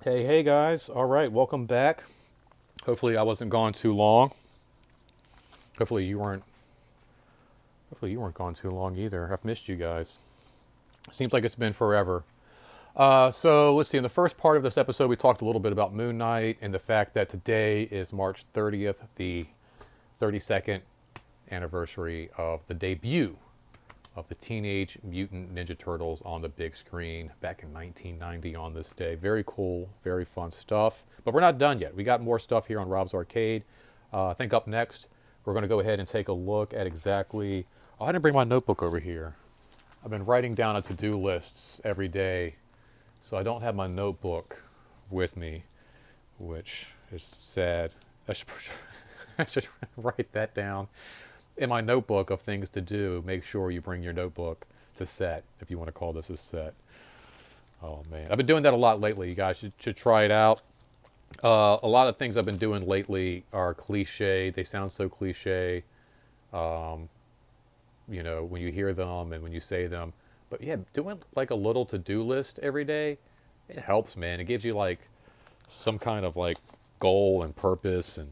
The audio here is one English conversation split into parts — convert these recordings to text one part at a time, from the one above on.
Hey guys. All right, welcome back. Hopefully I wasn't gone too long. Hopefully you weren't hopefully you weren't gone too long either. I've missed you guys. Seems like it's been forever. So let's see. In the first part of this episode, we talked a little bit about Moon Knight and the fact that today is March 30th, the 32nd anniversary of the debut of the Teenage Mutant Ninja Turtles on the big screen back in 1990 on this day. Very cool, very fun stuff. But we're not done yet. We got more stuff here on Rob's Arcade. I think up next, we're going to go ahead and take a look at exactly. Oh, I didn't bring my notebook over here. I've been writing down a to-do lists every day, so I don't have my notebook with me, which is sad. I should, I should write that down in my notebook of things to do. Make sure you bring your notebook to set, if you want to call this a set. Oh man, I've been doing that a lot lately. You guys should try it out. A lot of things I've been doing lately are cliche. They sound so cliche, when you hear them and when you say them. But yeah, doing like a little to-do list every day, it helps, man. It gives you like some kind of like goal and purpose and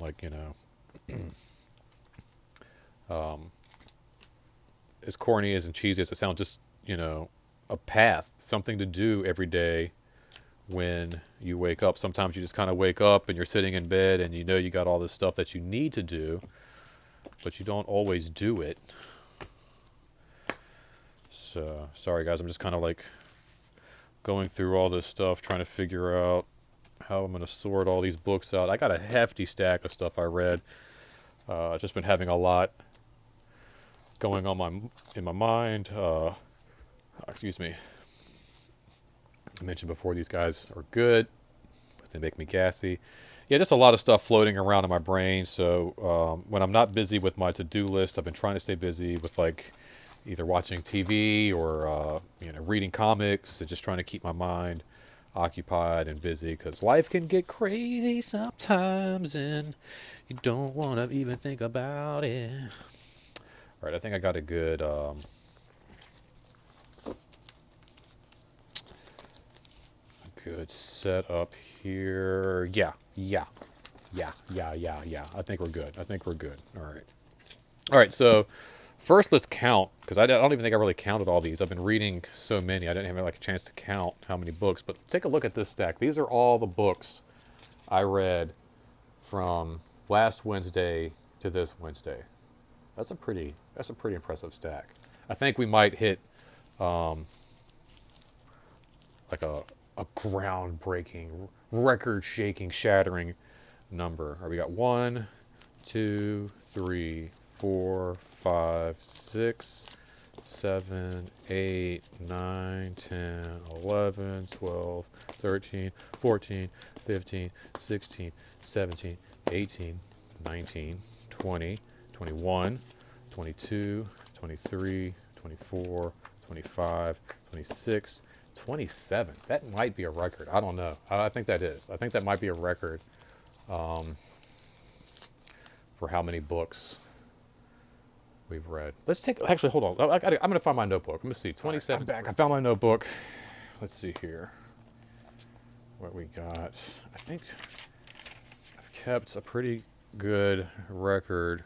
as corny as and cheesy as it sounds, just, a path, something to do every day when you wake up. Sometimes you just kind of wake up and you're sitting in bed and you know you got all this stuff that you need to do, but you don't always do it. So, sorry guys, I'm just kind of like going through all this stuff, trying to figure out how I'm going to sort all these books out. I got a hefty stack of stuff I read. Just been having a lot going on in my mind. Excuse me. I mentioned before, these guys are good, but they make me gassy. Yeah, just a lot of stuff floating around in my brain. So when I'm not busy with my to-do list, I've been trying to stay busy with like either watching TV or reading comics and just trying to keep my mind occupied and busy, because life can get crazy sometimes and you don't want to even think about it. All right, I think I got a good setup here. Yeah. I think we're good. All right. So first, let's count, because I don't even think I really counted all these. I've been reading so many, I didn't have like a chance to count how many books. But take a look at this stack. These are all the books I read from last Wednesday to this Wednesday. That's a pretty impressive stack. I think we might hit like a groundbreaking, record-shaking, shattering number. All right, we got 1, 2, 3, 4, 5, 6, 7, 8, 9, 10, 11, 12, 13, 14, 15, 16, 17, 18, 19, 20, 21, 22, 23, 24, 25, 26, 27. That might be a record. I don't know. I think that is. I think that might be a record for how many books we've read. Actually, hold on. I'm going to find my notebook. Let me see. 27. Right, I'm back. I found my notebook. Let's see here what we got. I think I've kept a pretty good record.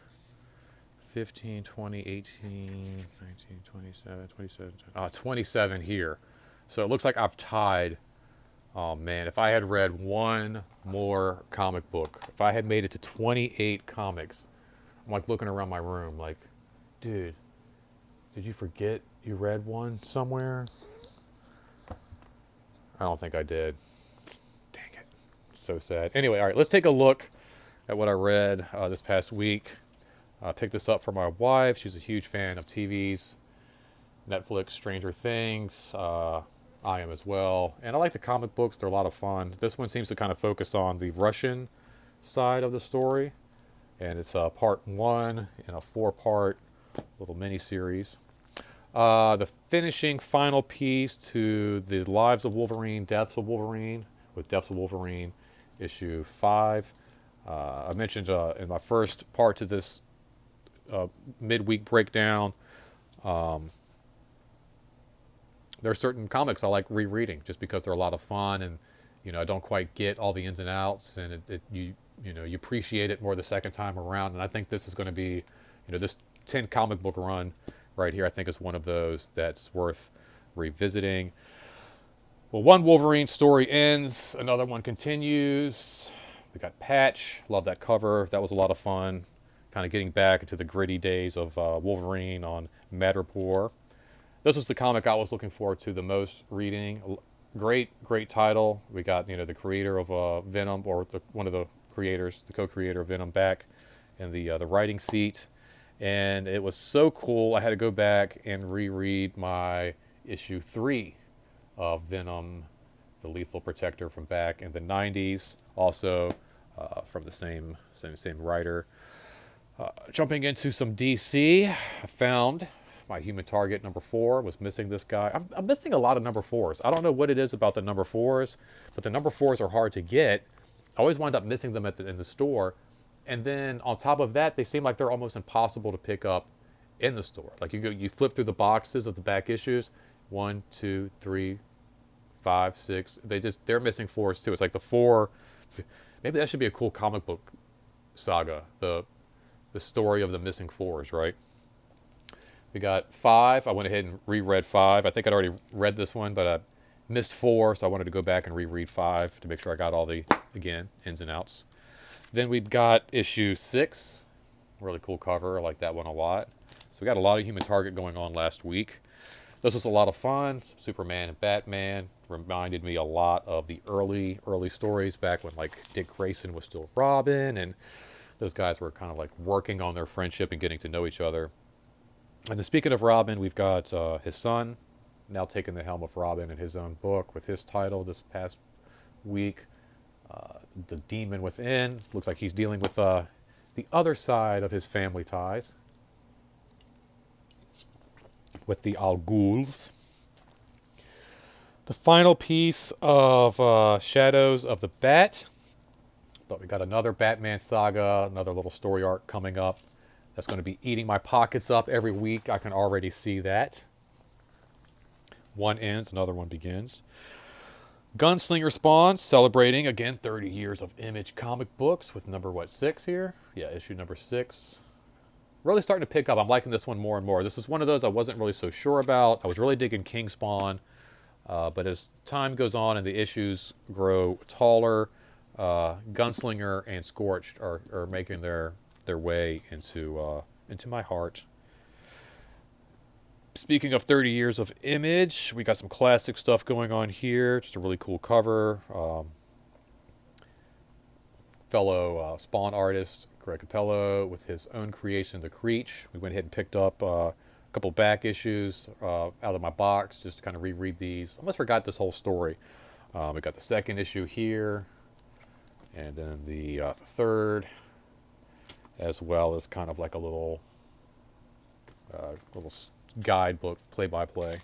15, 20, 18, 19, 27, 27. 27 here. So it looks like I've tied. Oh man, if I had read one more comic book, if I had made it to 28 comics, I'm like looking around my room like, dude, did you forget you read one somewhere? I don't think I did. Dang it. So sad. Anyway, all right, let's take a look at what I read this past week. I picked this up for my wife. She's a huge fan of TVs, Netflix, Stranger Things. I am as well. And I like the comic books. They're a lot of fun. This one seems to kind of focus on the Russian side of the story. And it's part 1 in a 4-part little mini-series. The finishing final piece to the Lives of Wolverine, Deaths of Wolverine, with Deaths of Wolverine, issue 5. I mentioned in my first part to this midweek breakdown, there are certain comics I like rereading just because they're a lot of fun, and I don't quite get all the ins and outs, and you appreciate it more the second time around. And I think this is going to be, this 10 comic book run right here, I think is one of those that's worth revisiting. Well, one Wolverine story ends, another one continues. We got Patch, love that cover. That was a lot of fun. Kind of getting back into the gritty days of Wolverine on Madripoor. This is the comic I was looking forward to the most reading. Great title. We got, the creator of Venom, or one of the creators, the co-creator of Venom, back in the writing seat. And it was so cool, I had to go back and reread my issue 3 of Venom, the Lethal Protector, from back in the 90s. Also from the same writer. Jumping into some DC, I found my Human Target number 4. Was missing this guy. I'm missing a lot of number 4s. I don't know what it is about the number 4s, but the number 4s are hard to get. I always wind up missing them in the store. And then on top of that, they seem like they're almost impossible to pick up in the store. Like you flip through the boxes of the back issues, 1, 2, 3, 5, 6. They're missing 4s too. It's like the 4. Maybe that should be a cool comic book saga. The story of the missing 4s, right? We got 5. I went ahead and reread 5. I think I'd already read this one, but I missed 4, so I wanted to go back and reread 5 to make sure I got all the, again, ins and outs. Then we've got issue 6. Really cool cover. I like that one a lot. So we got a lot of Human Target going on last week. This was a lot of fun. Superman and Batman reminded me a lot of the early stories back when, like, Dick Grayson was still Robin, and those guys were kind of like working on their friendship and getting to know each other. And then speaking of Robin, we've got his son now taking the helm of Robin in his own book with his title this past week. The Demon Within. Looks like he's dealing with the other side of his family ties, with the Al Ghuls. The final piece of Shadows of the Bat. But we got another Batman saga, another little story arc coming up. That's going to be eating my pockets up every week. I can already see that. One ends, another one begins. Gunslinger Spawn, celebrating, again, 30 years of Image comic books with number, 6 here? Yeah, issue number 6. Really starting to pick up. I'm liking this one more and more. This is one of those I wasn't really so sure about. I was really digging King Spawn. But as time goes on and the issues grow taller, Gunslinger and Scorched are making their way into my heart. Speaking of 30 years of Image, we got some classic stuff going on here. Just a really cool cover. Fellow Spawn artist Greg Capello with his own creation, The Creech. We went ahead and picked up a couple back issues out of my box just to kind of reread these. I almost forgot this whole story. We got the second issue here, and then the third, as well as kind of like a little guidebook, play-by-play.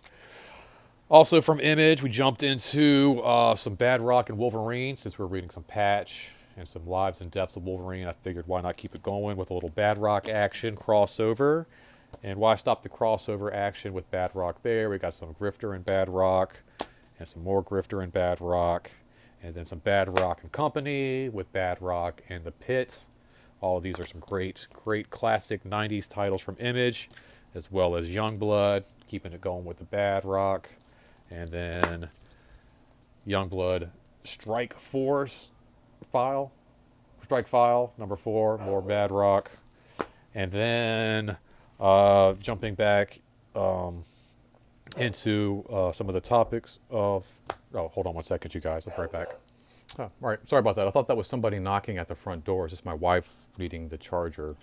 Also from Image, we jumped into some Bad Rock and Wolverine. Since we're reading some Patch and some Lives and Deaths of Wolverine, I figured why not keep it going with a little Bad Rock action crossover. And why stop the crossover action with Bad Rock there? We got some Grifter and Bad Rock, and some more Grifter and Bad Rock, and then some Bad Rock and Company with Bad Rock and The Pit. All of these are some great classic 90s titles from Image, as well as Youngblood, keeping it going with the Bad Rock. And then Youngblood Strike File, number 4, more Bad Rock. And then jumping back into some of the topics of... Oh, hold on one second, you guys. I'll be right back. Oh, all right, sorry about that. I thought that was somebody knocking at the front door. It's just my wife needing the charger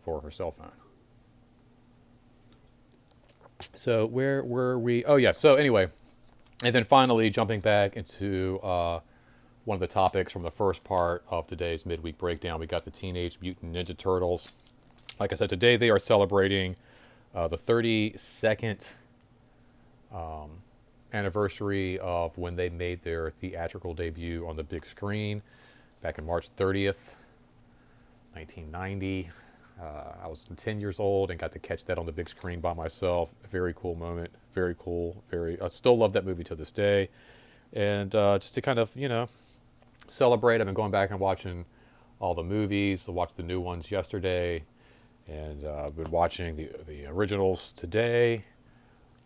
for her cell phone. So where were we? Oh, yeah. So anyway, and then finally jumping back into one of the topics from the first part of today's Midweek Breakdown, we got the Teenage Mutant Ninja Turtles. Like I said, today they are celebrating the 32nd anniversary of when they made their theatrical debut on the big screen back on March 30th, 1990. I was 10 years old and got to catch that on the big screen by myself. A very cool moment. Very cool. I still love that movie to this day. And just to kind of, celebrate. I've been going back and watching all the movies. I watched the new ones yesterday, and I've been watching the originals today.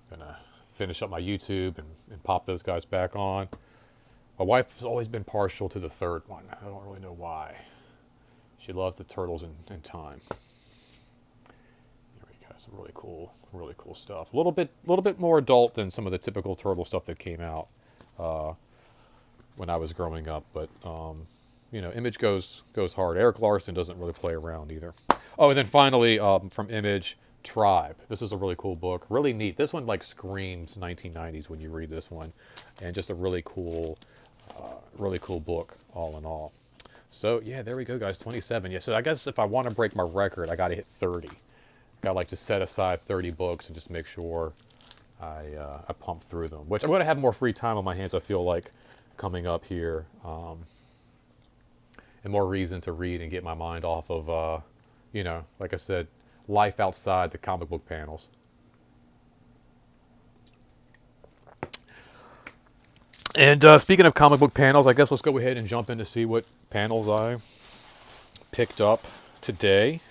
Gonna finish up my YouTube and pop those guys back on. My wife has always been partial to the third one. I don't really know why. She loves the turtles in time. Here we go. Some really cool stuff. A little bit more adult than some of the typical turtle stuff that came out when I was growing up. But Image goes hard. Eric Larson doesn't really play around either. Oh, and then finally from Image, Tribe. This is a really cool book. Really neat. This one like screams 1990s when you read this one, and just a really cool book all in all. So yeah, there we go, guys. 27. Yeah. So I guess if I want to break my record, I got to hit 30. Got like to set aside 30 books and just make sure I pump through them. Which I'm going to have more free time on my hands. I feel like coming up here, and more reason to read and get my mind off of like I said, life outside the comic book panels. And speaking of comic book panels, I guess let's go ahead and jump in to see what panels I picked up today.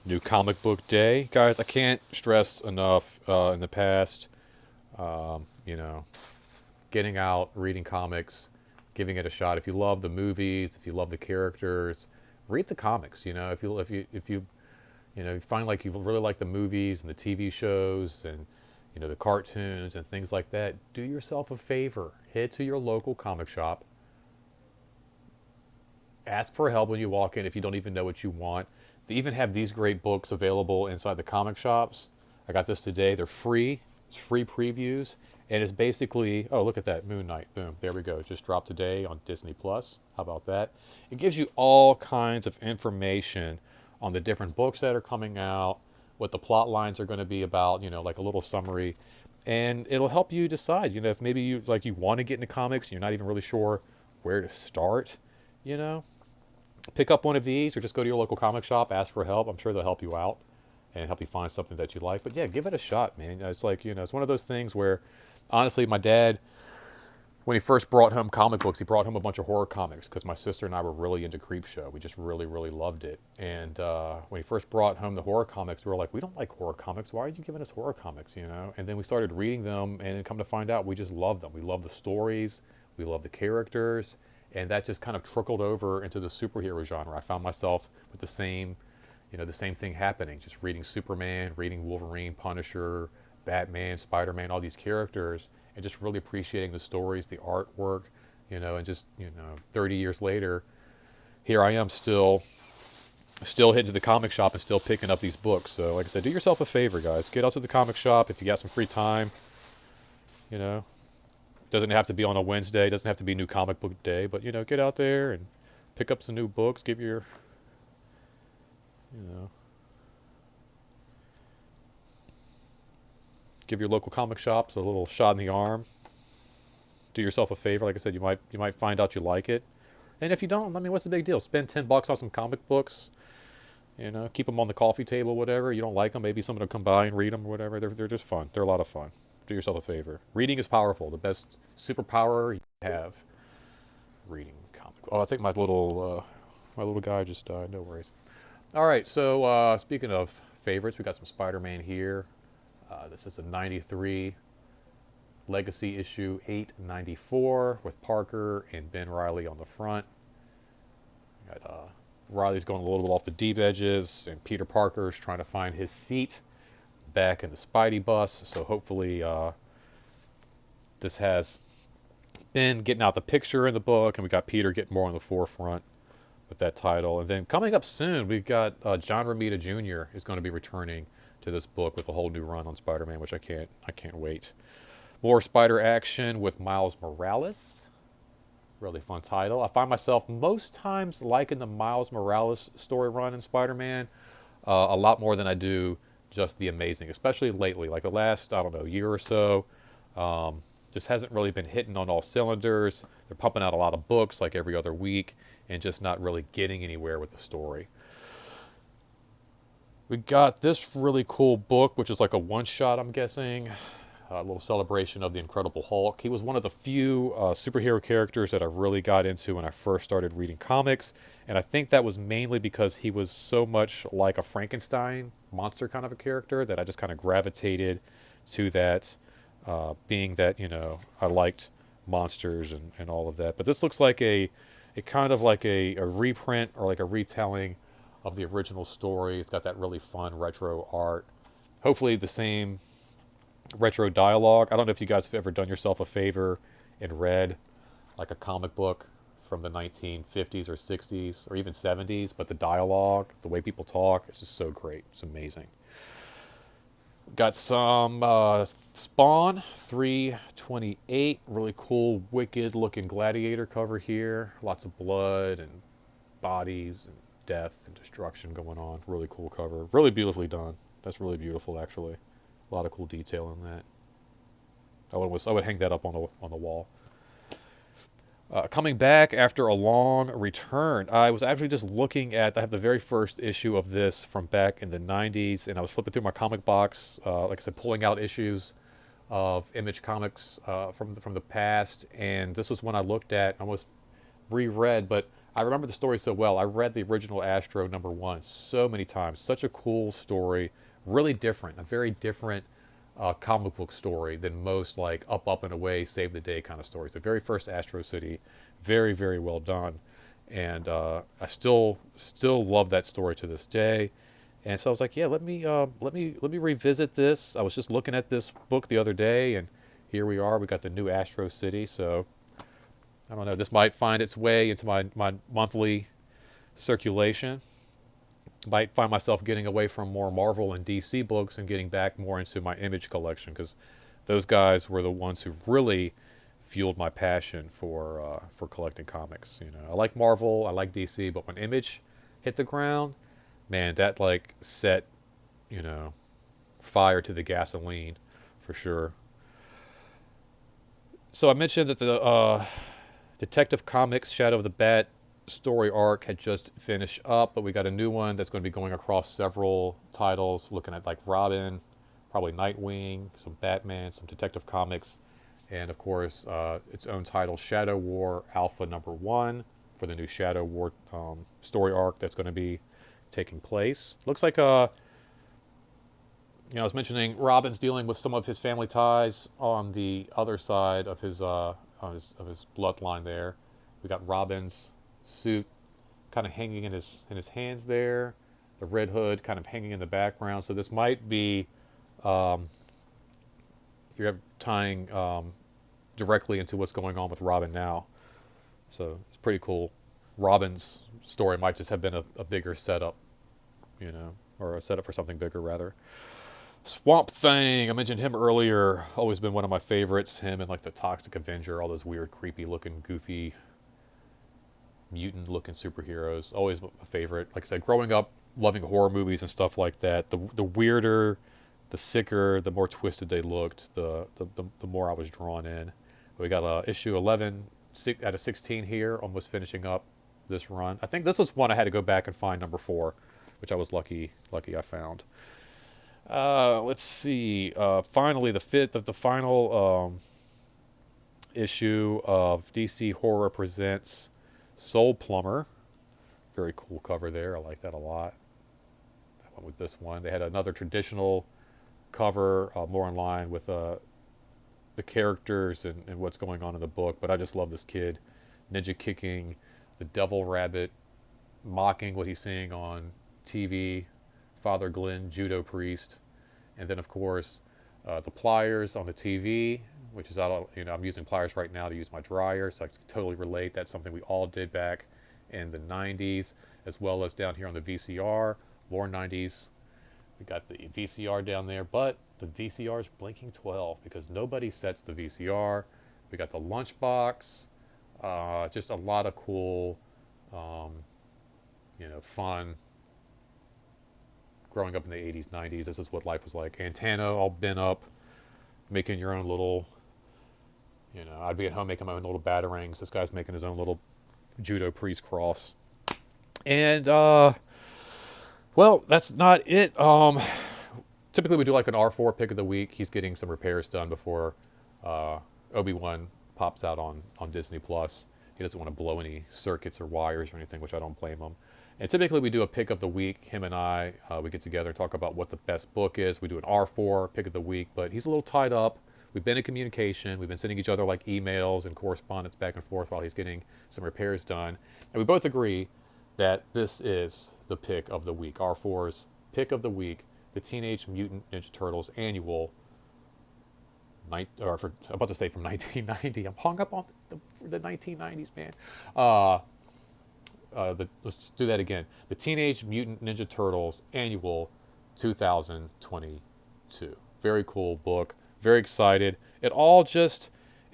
New comic book day. Guys, I can't stress enough in the past, getting out, reading comics, giving it a shot. If you love the movies, if you love the characters, read the comics. If you you find like you really like the movies and the TV shows and the cartoons and things like that, do yourself a favor. Head to your local comic shop. Ask for help when you walk in if you don't even know what you want. They even have these great books available inside the comic shops. I got this today. They're free. It's free previews. And it's basically, oh, look at that, Moon Knight. Boom, there we go. It just dropped today on Disney+. How about that? It gives you all kinds of information on the different books that are coming out, what the plot lines are going to be about, like a little summary. And it'll help you decide, if maybe you want to get into comics, you're not even really sure where to start, pick up one of these or just go to your local comic shop, ask for help. I'm sure they'll help you out and help you find something that you like. But yeah, give it a shot, man. It's like, it's one of those things where, honestly, my dad, when he first brought home comic books, he brought home a bunch of horror comics because my sister and I were really into Creepshow. We just really, really loved it. And when he first brought home the horror comics, we were like, we don't like horror comics. Why are you giving us horror comics, And then we started reading them, and then come to find out, we just love them. We love the stories. We love the characters. And that just kind of trickled over into the superhero genre. I found myself with the same thing happening. Just reading Superman, reading Wolverine, Punisher, Batman, Spider-Man, all these characters, and just really appreciating the stories, the artwork, and just, 30 years later, here I am still heading to the comic shop and still picking up these books. So like I said, do yourself a favor, guys. Get out to the comic shop if you got some free time, Doesn't have to be on a Wednesday, doesn't have to be New Comic Book Day, but, get out there and pick up some new books, give your, give your local comic shops a little shot in the arm. Do yourself a favor. Like I said, you might find out you like it. And if you don't, what's the big deal? Spend $10 on some comic books. Keep them on the coffee table, whatever. You don't like them, maybe someone will come by and read them or whatever. They're just fun. They're a lot of fun. Do yourself a favor. Reading is powerful. The best superpower you have. Reading comic. Oh, I think my little guy just died. No worries. All right. So speaking of favorites, we got some Spider-Man here. This is a 93 Legacy issue 894 with Parker and Ben Reilly on the front. Got Riley's going a little bit off the deep edges, and Peter Parker's trying to find his seat back in the Spidey bus. So hopefully this has Ben getting out the picture in the book, and we got Peter getting more on the forefront with that title. And then coming up soon, we've got John Romita Jr. is going to be returning to this book with a whole new run on Spider-Man, which I can't wait. More Spider action with Miles Morales. Really fun title. I find myself most times liking the Miles Morales story run in Spider-Man a lot more than I do just the Amazing, especially lately. Like the last, year or so, just hasn't really been hitting on all cylinders. They're pumping out a lot of books like every other week and just not really getting anywhere with the story. We got this really cool book, which is like a one-shot, I'm guessing. a little celebration of the Incredible Hulk. He was one of the few superhero characters that I really got into when I first started reading comics, and I think that was mainly because he was so much like a Frankenstein monster kind of a character that I just kind of gravitated to that, being that, I liked monsters and all of that. But this looks like a kind of like a reprint or like a retelling of the original story. It's got that really fun retro art. Hopefully the same retro dialogue. I don't know if you guys have ever done yourself a favor and read like a comic book from the 1950s or 60s or even 70s, but the dialogue, the way people talk, it's just so great. It's amazing. Got some Spawn 328, really cool, wicked looking gladiator cover here. Lots of blood and bodies and death and destruction going on. Really cool cover. Really beautifully done. That's really beautiful, actually. A lot of cool detail in that. I would hang that up on the wall. Coming back after a long return, I was actually just looking at. I have the very first issue of this from back in the '90s, and I was flipping through my comic box, like I said, pulling out issues of Image Comics from the past, and this was one I looked at, almost reread, but I remember the story so well. I read the original Astro #1 so many times. Such a cool story, really different, a very different comic book story than most like up and away, save the day kind of stories. The very first Astro City, very, very well done, and I still love that story to this day. And so I was like, yeah, let me revisit this. I was just looking at this book the other day, and here we are. We got the new Astro City, so I don't know. This might find its way into my monthly circulation. Might find myself getting away from more Marvel and DC books and getting back more into my Image collection, because those guys were the ones who really fueled my passion for collecting comics. I like Marvel, I like DC, but when Image hit the ground, man, that like set fire to the gasoline for sure. So I mentioned that the Detective Comics Shadow of the Bat story arc had just finished up, but we got a new one that's going to be going across several titles, looking at like Robin, probably Nightwing, some Batman, some Detective Comics, and of course its own title, Shadow War Alpha #1, for the new Shadow War story arc that's going to be taking place. Looks like I was mentioning Robin's dealing with some of his family ties on the other side of his bloodline there. We got Robin's suit kind of hanging in his hands there, the Red Hood kind of hanging in the background. So this might be you're tying directly into what's going on with Robin now. So it's pretty cool. Robin's story might just have been a bigger setup, or a setup for something bigger rather. Swamp Thing, I mentioned him earlier, always been one of my favorites. Him and like the Toxic Avenger, all those weird, creepy looking, goofy, mutant looking superheroes, always a favorite. Like I said, growing up loving horror movies and stuff like that, the weirder, the sicker, the more twisted they looked, the more I was drawn in. We got issue 11 out of 16 here, almost finishing up this run. I think this was one I had to go back and find #4, which I was lucky I found. Let's see. Finally, the final issue of DC Horror Presents Soul Plumber. Very cool cover there. I like that a lot. I went with this one. They had another traditional cover, more in line with the characters and what's going on in the book. But I just love this kid, ninja kicking the devil rabbit, mocking what he's seeing on TV. Father Glenn, judo priest, and then of course the pliers on the TV, which is I'm using pliers right now to use my dryer, so I can totally relate. That's something we all did back in the 90s, as well as down here on the VCR, more 90s. We got the VCR down there, but the VCR is blinking 12 because nobody sets the VCR. We got the lunchbox, just a lot of cool, fun. Growing up in the 80s, 90s, this is what life was like. Antenna all bent up, making your own little, I'd be at home making my own little batarangs. This guy's making his own little judo priest cross. And, well, that's not it. To typically we do like an R4 pick of the week. He's getting some repairs done before Obi-Wan pops out on Disney Plus. He doesn't want to blow any circuits or wires or anything, which I don't blame him. And typically we do a pick of the week. Him and I, we get together and talk about what the best book is. We do an R4 pick of the week, but he's a little tied up. We've been in communication. We've been sending each other like emails and correspondence back and forth while he's getting some repairs done. And we both agree that this is the pick of the week. R4's pick of the week, the Teenage Mutant Ninja Turtles annual, I'm about to say from 1990. I'm hung up on the 1990s, man. Let's do that again. The Teenage Mutant Ninja Turtles annual 2022. Very cool book. Very excited. It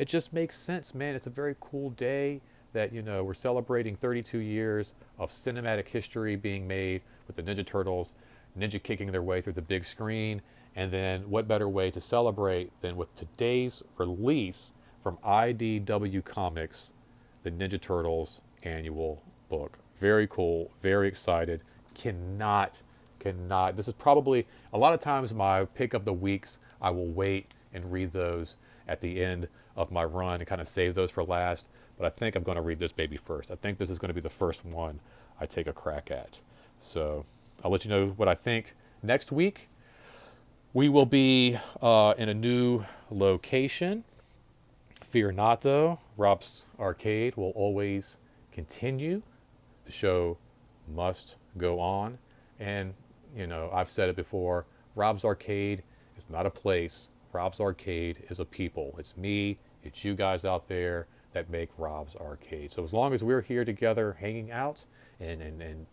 just makes sense, man. It's a very cool day that, we're celebrating 32 years of cinematic history being made with the Ninja Turtles, ninja kicking their way through the big screen. And then what better way to celebrate than with today's release from IDW Comics, the Ninja Turtles annual book. Very cool. Very excited. Cannot. This is probably, a lot of times my pick of the weeks, I will wait and read those at the end of my run and kind of save those for last. But I think I'm going to read this baby first. I think this is going to be the first one I take a crack at. So I'll let you know what I think next week. We will be in a new location. Fear not, though. Rob's Arcade will always continue. The show must go on. And, I've said it before, Rob's Arcade is not a place. Rob's Arcade is a people. It's me, it's you guys out there that make Rob's Arcade. So as long as we're here together hanging out and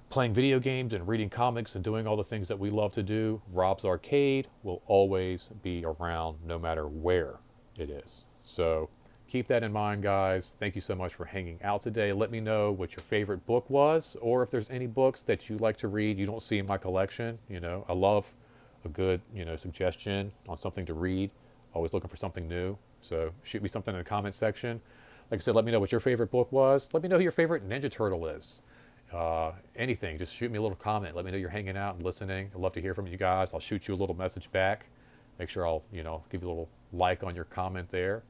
playing video games and reading comics and doing all the things that we love to do, Rob's Arcade will always be around no matter where it is. So keep that in mind, guys. Thank you so much for hanging out today. Let me know what your favorite book was, or if there's any books that you like to read you don't see in my collection. I love a good, suggestion on something to read. Always looking for something new. So shoot me something in the comment section. Like I said, let me know what your favorite book was. Let me know who your favorite Ninja Turtle is. Anything, just shoot me a little comment. Let me know you're hanging out and listening. I'd love to hear from you guys. I'll shoot you a little message back. Make sure I'll, give you a little like on your comment there.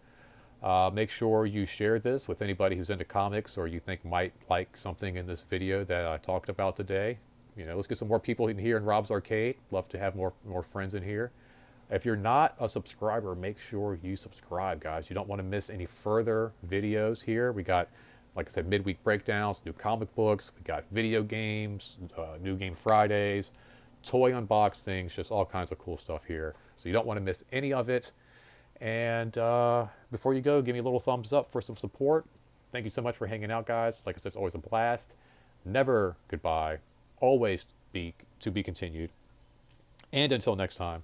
Make sure you share this with anybody who's into comics or you think might like something in this video that I talked about today. Let's get some more people in here in Rob's Arcade. Love to have more friends in here. If you're not a subscriber, make sure you subscribe, guys. You don't want to miss any further videos here. We got, like I said, midweek breakdowns, new comic books. We got video games, new game Fridays, toy unboxings, just all kinds of cool stuff here. So you don't want to miss any of it. And before you go, give me a little thumbs up for some support. Thank you so much for hanging out, guys. Like I said, it's always a blast. Never goodbye. Always to be continued. And until next time,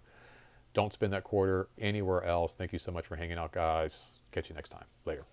don't spend that quarter anywhere else. Thank you so much for hanging out, guys. Catch you next time. Later.